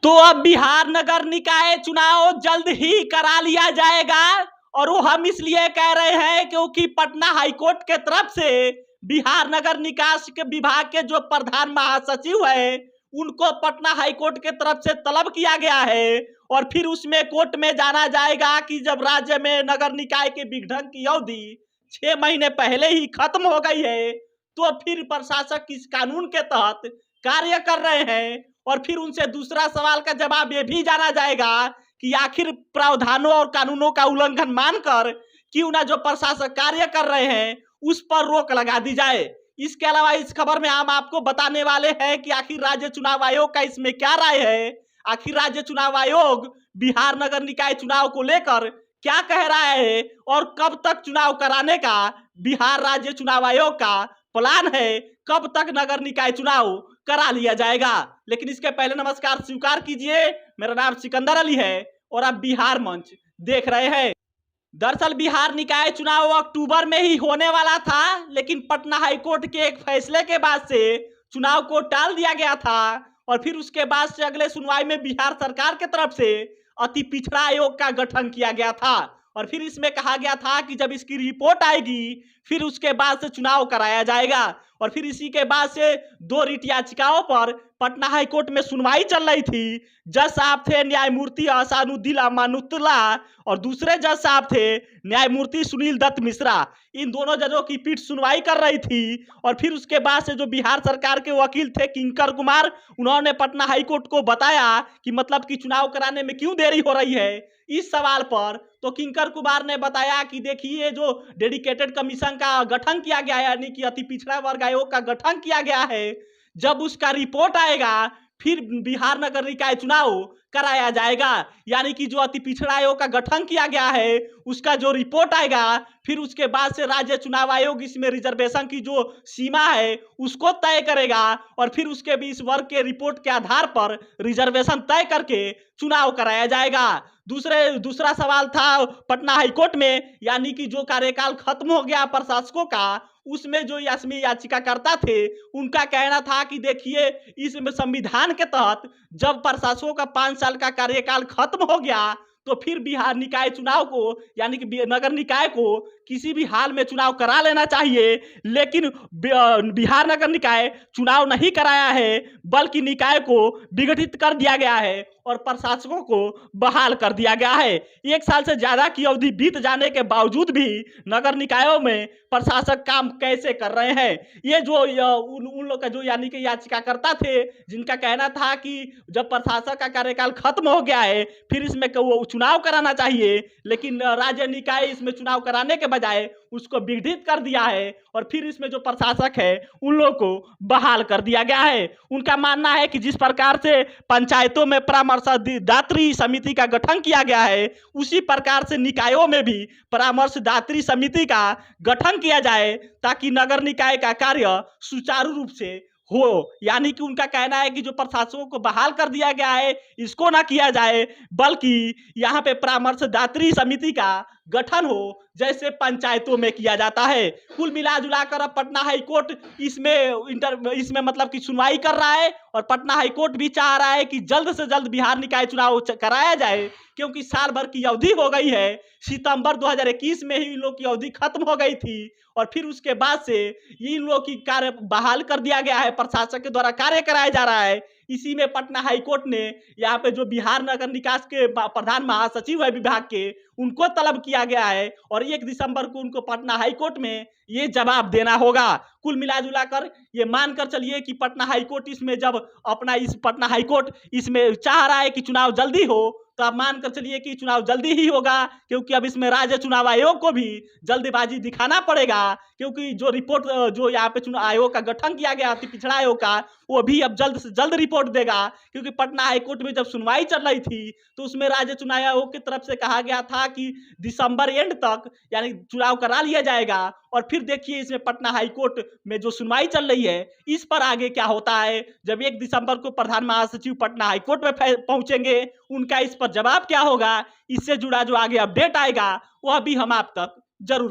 तो अब बिहार नगर निकाय चुनाव जल्द ही करा लिया जाएगा और वो हम इसलिए कह रहे हैं क्योंकि पटना हाईकोर्ट के तरफ से बिहार नगर निकाय के विभाग के जो प्रधान महासचिव है उनको पटना हाईकोर्ट के तरफ से तलब किया गया है और फिर उसमें कोर्ट में जाना जाएगा कि जब राज्य में नगर निकाय के विघटन की अवधि 6 महीने पहले ही खत्म हो गई है तो फिर प्रशासक किस कानून के तहत कार्य कर रहे हैं। और फिर उनसे दूसरा सवाल का जवाब ये भी जाना जाएगा कि आखिर प्रावधानों और कानूनों का उल्लंघन मानकर क्यों ना जो प्रशासक कार्य कर रहे हैं उस पर रोक लगा दी जाए। इसके अलावा इस खबर में हम आपको बताने वाले हैं कि आखिर राज्य चुनाव आयोग का इसमें क्या राय है, आखिर राज्य चुनाव आयोग बिहार नगर निकाय चुनाव को लेकर क्या कह रहा है और कब तक चुनाव कराने का बिहार राज्य चुनाव आयोग का प्लान है, कब तक नगर निकाय चुनाव करा लिया जाएगा। लेकिन इसके पहले नमस्कार स्वीकार कीजिए, मेरा नाम सिकंदर अली है और आप बिहार मंच देख रहे हैं। दरअसल बिहार निकाय चुनाव अक्टूबर में ही होने वाला था, लेकिन पटना हाईकोर्ट के एक फैसले के बाद से चुनाव को टाल दिया गया था और फिर उसके बाद से अगले सुनवाई में बिहार सरकार के तरफ से अति पिछड़ा आयोग का गठन किया गया था और फिर इसमें कहा गया था कि जब इसकी रिपोर्ट आएगी फिर उसके बाद से चुनाव कराया जाएगा। और फिर इसी के बाद से 2 रिट याचिकाओं पर पटना हाईकोर्ट में सुनवाई चल रही थी। जज साहब थे न्यायमूर्ति अहसानुद्दीन अमानुल्लाह और दूसरे जज साहब थे न्यायमूर्ति सुनील दत्त मिश्रा। इन दोनों जजों की पीठ सुनवाई कर रही थी और फिर उसके बाद से जो बिहार सरकार के वकील थे किंकर कुमार, उन्होंने पटना हाईकोर्ट को बताया कि मतलब कि चुनाव कराने में क्यों देरी हो रही है। इस सवाल पर तो किंकर कुमार ने बताया कि देखिए जो डेडिकेटेड कमीशन का गठन किया गया है यानी कि अति पिछड़ा वर्ग आयोग का गठन किया गया है, जब उसका रिपोर्ट आएगा फिर बिहार नगर निकाय चुनाव कराया जाएगा। यानी कि जो अति पिछड़ा आयोग का गठन किया गया है उसका जो रिपोर्ट आएगा फिर उसके बाद से राज्य चुनाव आयोग इसमें रिजर्वेशन की जो सीमा है उसको तय करेगा और फिर उसके भी इस वर्ग के रिपोर्ट के आधार पर रिजर्वेशन तय करके चुनाव कराया जाएगा। दूसरा सवाल था पटना हाईकोर्ट में, यानी कि जो कार्यकाल खत्म हो गया प्रशासकों का, उसमें जो याचिकाकर्ता थे उनका कहना था कि देखिए इस संविधान के तहत जब प्रशासकों का 5 साल का कार्यकाल खत्म हो गया तो फिर बिहार निकाय चुनाव को यानी कि नगर निकाय को किसी भी हाल में चुनाव करा लेना चाहिए। लेकिन बिहार नगर निकाय चुनाव नहीं कराया है बल्कि निकाय को विघटित कर दिया गया है और प्रशासकों को बहाल कर दिया गया है। 1 साल से ज्यादा की अवधि बीत जाने के बावजूद भी नगर निकायों में प्रशासक काम कैसे कर रहे हैं। ये जो उन लोग का जो यानी कि याचिकाकर्ता थे जिनका कहना था कि जब प्रशासक का कार्यकाल खत्म हो गया है फिर इसमें वो चुनाव कराना चाहिए, लेकिन राज्य निकाय इसमें चुनाव कराने के बजाय उसको विघटित कर दिया है और फिर इसमें जो प्रशासक है उन लोगों को बहाल कर दिया गया है। उनका मानना है कि जिस प्रकार से पंचायतों में परामर्शदात्री समिति का गठन किया गया है उसी प्रकार से निकायों में भी परामर्शदात्री समिति का गठन किया जाए ताकि नगर निकाय का कार्य सुचारू रूप से हो। यानी कि उनका कहना है कि जो प्रशासकों को बहाल कर दिया गया है इसको ना किया जाए बल्कि यहाँ पे परामर्शदात्री समिति का गठन हो जैसे पंचायतों में किया जाता है। कुल मिला जुलाकर अब पटना हाईकोर्ट इसमें मतलब कि सुनवाई कर रहा है और पटना हाईकोर्ट भी चाह रहा है कि जल्द से जल्द बिहार निकाय चुनाव कराया जाए क्योंकि साल भर की अवधि हो गई है। सितंबर 2021 में ही इन लोग की अवधि खत्म हो गई थी और फिर उसके बाद से इन लोग की कार्य बहाल कर दिया गया है, प्रशासक के द्वारा कार्य कराया जा रहा है। इसी में पटना हाईकोर्ट ने यहाँ पे जो बिहार नगर निकाय के प्रधान महासचिव है विभाग के उनको तलब किया गया है और 1 दिसंबर को उनको पटना हाईकोर्ट में ये जवाब देना होगा। कुल मिला जुलाकर ये मानकर चलिए कि पटना हाईकोर्ट इसमें जब पटना हाईकोर्ट इसमें चाह रहा है कि चुनाव जल्दी हो तो आप मानकर चलिए कि चुनाव जल्दी ही होगा क्योंकि अब इसमें राज्य चुनाव आयोग को भी जल्दबाजी दिखाना पड़ेगा क्योंकि जो रिपोर्ट जो यहाँ पे चुनाव आयोग का गठन किया गया अति पिछड़ा आयोग का वो भी अब जल्द से जल्द रिपोर्ट देगा क्योंकि पटना हाईकोर्ट में जब सुनवाई चल रही थी तो उसमें राज्य चुनाव आयोग की तरफ से कहा गया था कि दिसंबर एंड तक यानी चुनाव करा लिया जाएगा और फिर देखिए इसमें पटना हाईकोर्ट में जो सुनवाई चल रही है इस पर आगे क्या होता है। जब 1 दिसंबर को प्रधान महासचिव पटना हाईकोर्ट में पहुंचेंगे उनका इस पर जवाब क्या होगा, इससे जुड़ा जो आगे अपडेट आएगा वह भी हम आप तक जरूर